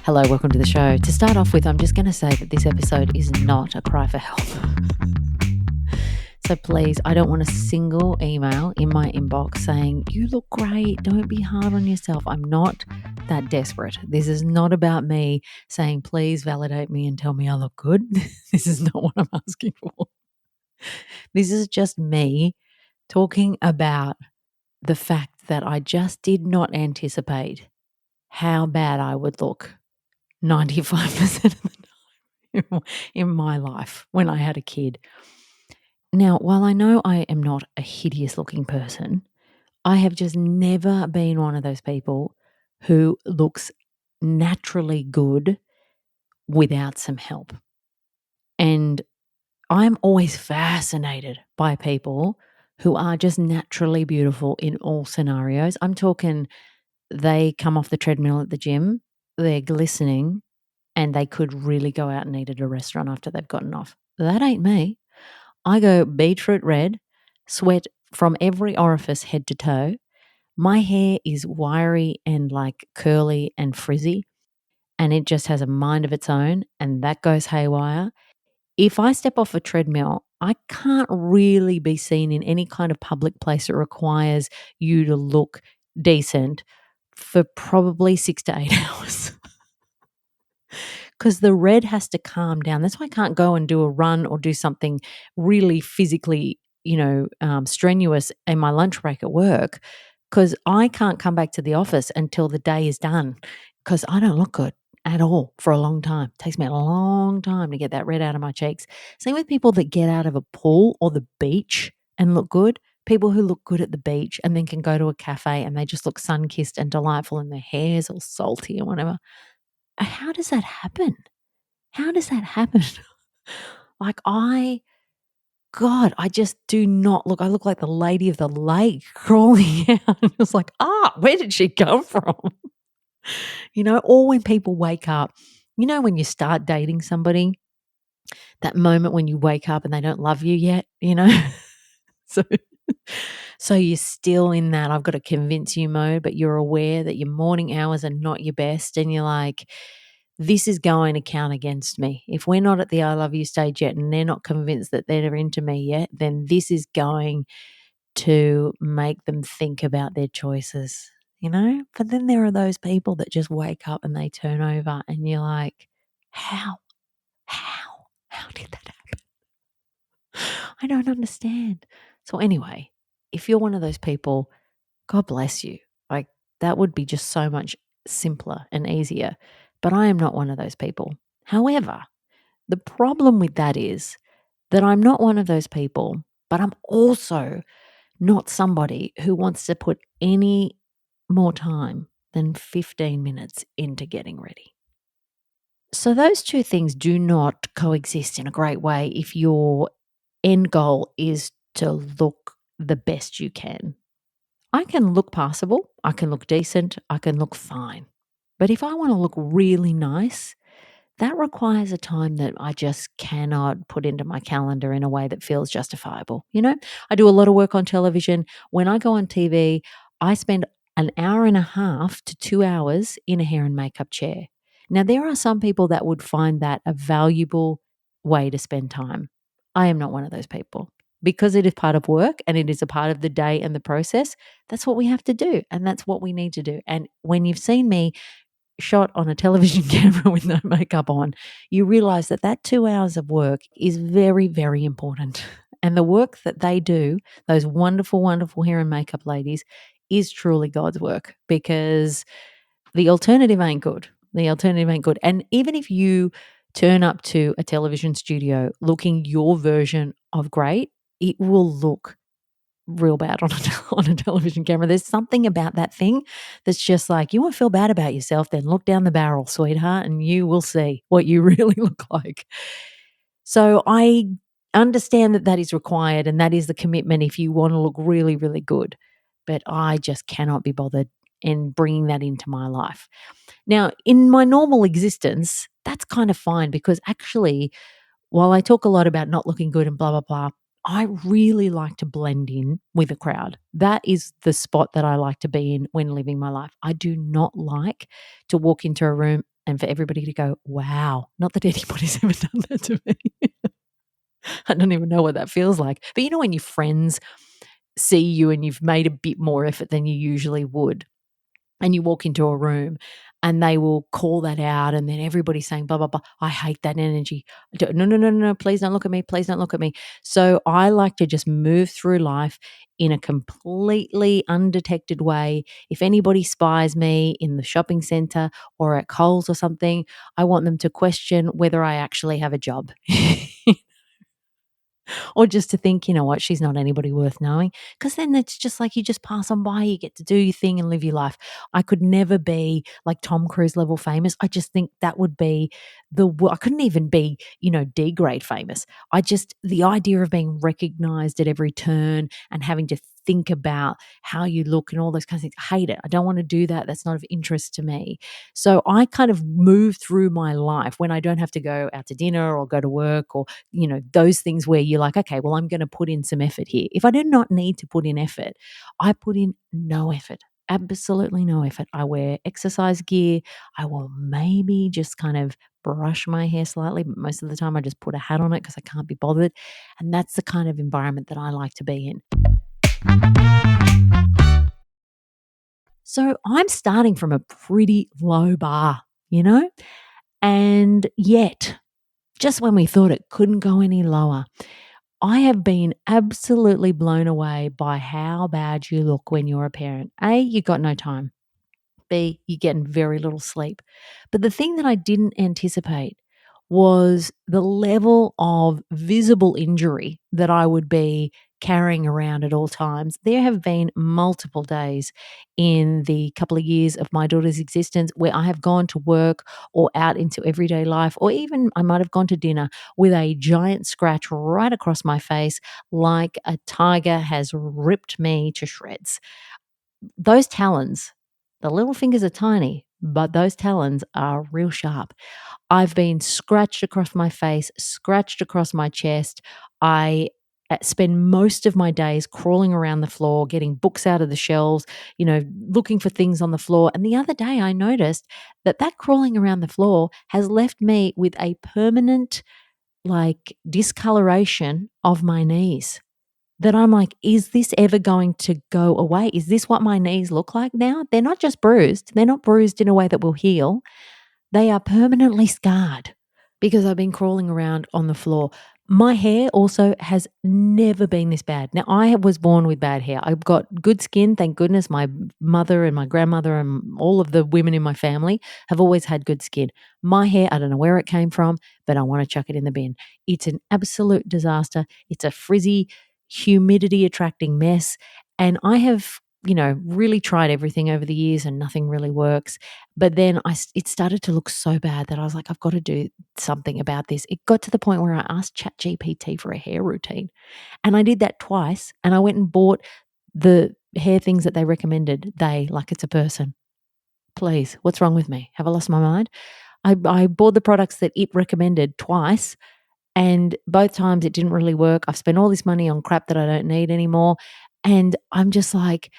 Hello, welcome to the show. To start off with, I'm just going to say that this episode is not a cry for help. So please, I don't want a single email in my inbox saying, you look great, don't be hard on yourself. I'm not that desperate. This is not about me saying, please validate me and tell me I look good. This is not what I'm asking for. This is just me talking about the fact that I just did not anticipate how bad I would look 95% of the time in my life when I had a kid. Now, while I know I am not a hideous looking person, I have just never been one of those people who looks naturally good without some help. And I'm always fascinated by people who are just naturally beautiful in all scenarios. I'm talking they come off the treadmill at the gym, they're glistening, and they could really go out and eat at a restaurant after they've gotten off. That ain't me. I go beetroot red, sweat from every orifice head to toe. My hair is wiry and like curly and frizzy, and it just has a mind of its own, and that goes haywire. If I step off a treadmill, I can't really be seen in any kind of public place that requires you to look decent for probably 6 to 8 hours. Because the red has to calm down. That's why I can't go and do a run or do something really physically, strenuous in my lunch break at work, because I can't come back to the office until the day is done because I don't look good at all for a long time. It takes me a long time to get that red out of my cheeks. Same with people that get out of a pool or the beach and look good. People who look good at the beach and then can go to a cafe and they just look sun-kissed and delightful and their hair's all salty and whatever. How does that happen? How does that happen? I just do not look. I look like the lady of the lake crawling out. It's like, where did she come from? Or when people wake up, when you start dating somebody, that moment when you wake up and they don't love you yet, so, so you're still in that I've got to convince you mode, but you're aware that your morning hours are not your best. And you're like, this is going to count against me. If we're not at the I love you stage yet and they're not convinced that they're into me yet, then this is going to make them think about their choices, But then there are those people that just wake up and they turn over and you're like, how did that happen? I don't understand. So anyway, if you're one of those people, God bless you. Like that would be just so much simpler and easier. But I am not one of those people. However, the problem with that is that I'm not one of those people, but I'm also not somebody who wants to put any more time than 15 minutes into getting ready. So those two things do not coexist in a great way if your end goal is to look the best you can. I can look passable, I can look decent, I can look fine. But if I want to look really nice, that requires a time that I just cannot put into my calendar in a way that feels justifiable. I do a lot of work on television. When I go on TV, I spend an hour and a half to 2 hours in a hair and makeup chair. Now, there are some people that would find that a valuable way to spend time. I am not one of those people. Because it is part of work and it is a part of the day and the process, that's what we have to do and that's what we need to do. And when you've seen me shot on a television camera with no makeup on, you realize that 2 hours of work is very, very important. And the work that they do, those wonderful, wonderful hair and makeup ladies, is truly God's work because the alternative ain't good. And even if you turn up to a television studio looking your version of great, it will look real bad on on a television camera. There's something about that thing that's just like, you won't feel bad about yourself, then look down the barrel, sweetheart, and you will see what you really look like. So I understand that is required and that is the commitment if you want to look really, really good. But I just cannot be bothered in bringing that into my life. Now, in my normal existence, that's kind of fine because actually, while I talk a lot about not looking good and blah, blah, blah, I really like to blend in with a crowd. That is the spot that I like to be in when living my life. I do not like to walk into a room and for everybody to go, wow, not that anybody's ever done that to me. I don't even know what that feels like. But you know, when your friends see you and you've made a bit more effort than you usually would, and you walk into a room and they will call that out, and then everybody's saying blah blah blah. I hate that energy. No, no, no, no, no, please don't look at me, please don't look at me. So I like to just move through life in a completely undetected way. If anybody spies me in the shopping center or at Coles or something, I want them to question whether I actually have a job. Or just to think, you know what, she's not anybody worth knowing. Because then it's just like you just pass on by, you get to do your thing and live your life. I could never be like Tom Cruise level famous. I just think that would be I couldn't even be, D grade famous. The idea of being recognized at every turn and having to think about how you look and all those kinds of things, I hate it. I don't want to do that. That's not of interest to me. So I kind of move through my life when I don't have to go out to dinner or go to work or those things where you're like, okay, well, I'm going to put in some effort here. If I do not need to put in effort, I put in no effort, absolutely no effort. I wear exercise gear. I will maybe just kind of brush my hair slightly, but most of the time I just put a hat on it because I can't be bothered. And that's the kind of environment that I like to be in. So I'm starting from a pretty low bar, and yet, just when we thought it couldn't go any lower, I have been absolutely blown away by how bad you look when you're a parent. A, you got no time. B, you're getting very little sleep. But the thing that I didn't anticipate was the level of visible injury that I would be carrying around at all times. There have been multiple days in the couple of years of my daughter's existence where I have gone to work or out into everyday life, or even I might have gone to dinner with a giant scratch right across my face, like a tiger has ripped me to shreds. Those talons, the little fingers are tiny, but those talons are real sharp. I've been scratched across my face, scratched across my chest. I spend most of my days crawling around the floor, getting books out of the shelves, looking for things on the floor. And the other day I noticed that crawling around the floor has left me with a permanent discoloration of my knees, that I'm like, is this ever going to go away? Is this what my knees look like now? They're not just bruised. They're not bruised in a way that will heal. They are permanently scarred because I've been crawling around on the floor. My hair also has never been this bad. Now, I was born with bad hair. I've got good skin, thank goodness. My mother and my grandmother and all of the women in my family have always had good skin. My hair, I don't know where it came from, but I want to chuck it in the bin. It's an absolute disaster. It's a frizzy, humidity attracting mess. And I have, really tried everything over the years and nothing really works. But then it started to look so bad that I was like, I've got to do something about this. It got to the point where I asked ChatGPT for a hair routine. And I did that twice. And I went and bought the hair things that they recommended. Like it's a person. Please, what's wrong with me? Have I lost my mind? I bought the products that it recommended twice. And both times it didn't really work. I've spent all this money on crap that I don't need anymore. And I'm just like,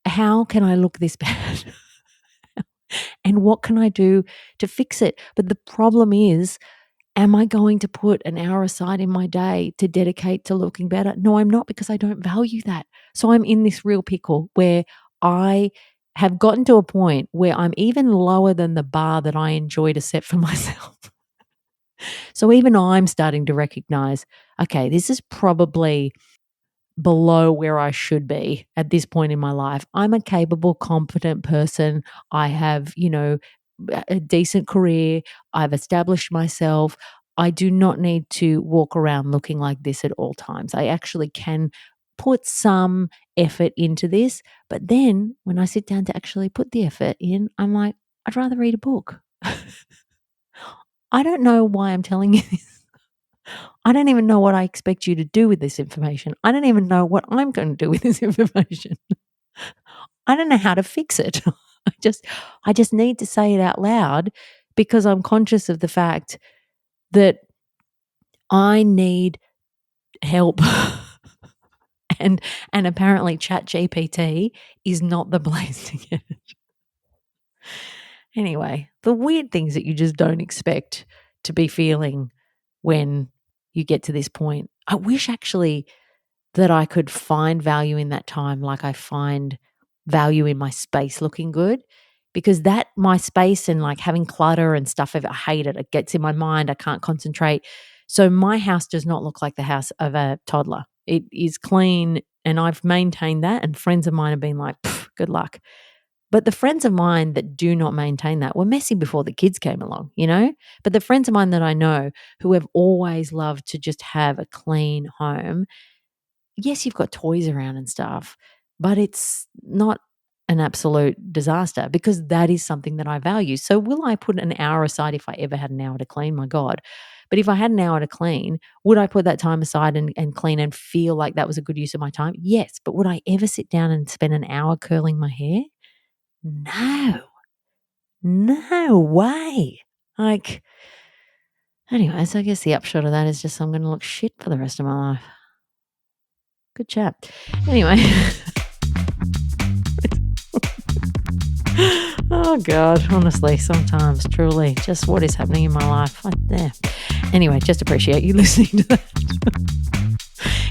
how can I look this bad? And what can I do to fix it? But the problem is, am I going to put an hour aside in my day to dedicate to looking better? No, I'm not, because I don't value that. So I'm in this real pickle where I have gotten to a point where I'm even lower than the bar that I enjoy to set for myself. So even I'm starting to recognize, okay, this is probably below where I should be at this point in my life. I'm a capable, competent person. I have, a decent career. I've established myself. I do not need to walk around looking like this at all times. I actually can put some effort into this. But then when I sit down to actually put the effort in, I'm like, I'd rather read a book. I don't know why I'm telling you this. I don't even know what I expect you to do with this information. I don't even know what I'm going to do with this information. I don't know how to fix it. I just need to say it out loud because I'm conscious of the fact that I need help. and apparently ChatGPT is not the place to get it. Anyway, the weird things that you just don't expect to be feeling when you get to this point. I wish actually that I could find value in that time like I find value in my space looking good, because that my space and like having clutter and stuff, I hate it. It gets in my mind. I can't concentrate. So my house does not look like the house of a toddler. It is clean and I've maintained that, and friends of mine have been like, good luck. But the friends of mine that do not maintain that were messy before the kids came along, you know? But the friends of mine that I know who have always loved to just have a clean home, yes, you've got toys around and stuff, but it's not an absolute disaster, because that is something that I value. So will I put an hour aside if I ever had an hour to clean? My God. But if I had an hour to clean, would I put that time aside and clean and feel like that was a good use of my time? Yes. But would I ever sit down and spend an hour curling my hair? No. No way. Like, anyways, I guess the upshot of that is just I'm going to look shit for the rest of my life. Good chat. Anyway. Oh, God. Honestly, sometimes, truly, just what is happening in my life. Anyway, just appreciate you listening to that.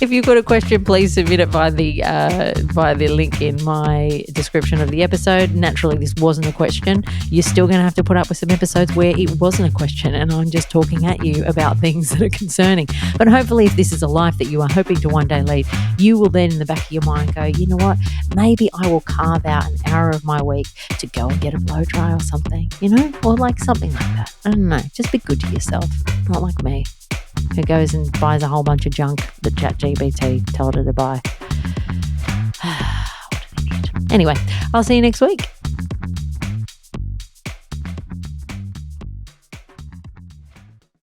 If you've got a question, please submit it via the link in my description of the episode. Naturally, this wasn't a question. You're still going to have to put up with some episodes where it wasn't a question and I'm just talking at you about things that are concerning. But hopefully, if this is a life that you are hoping to one day lead, you will then in the back of your mind go, you know what, maybe I will carve out an hour of my week to go and get a blow dry or something, you know, or like something like that. I don't know. Just be good to yourself, not like me, who goes and buys a whole bunch of junk that ChatGPT told her to buy. What an idiot. Anyway, I'll see you next week.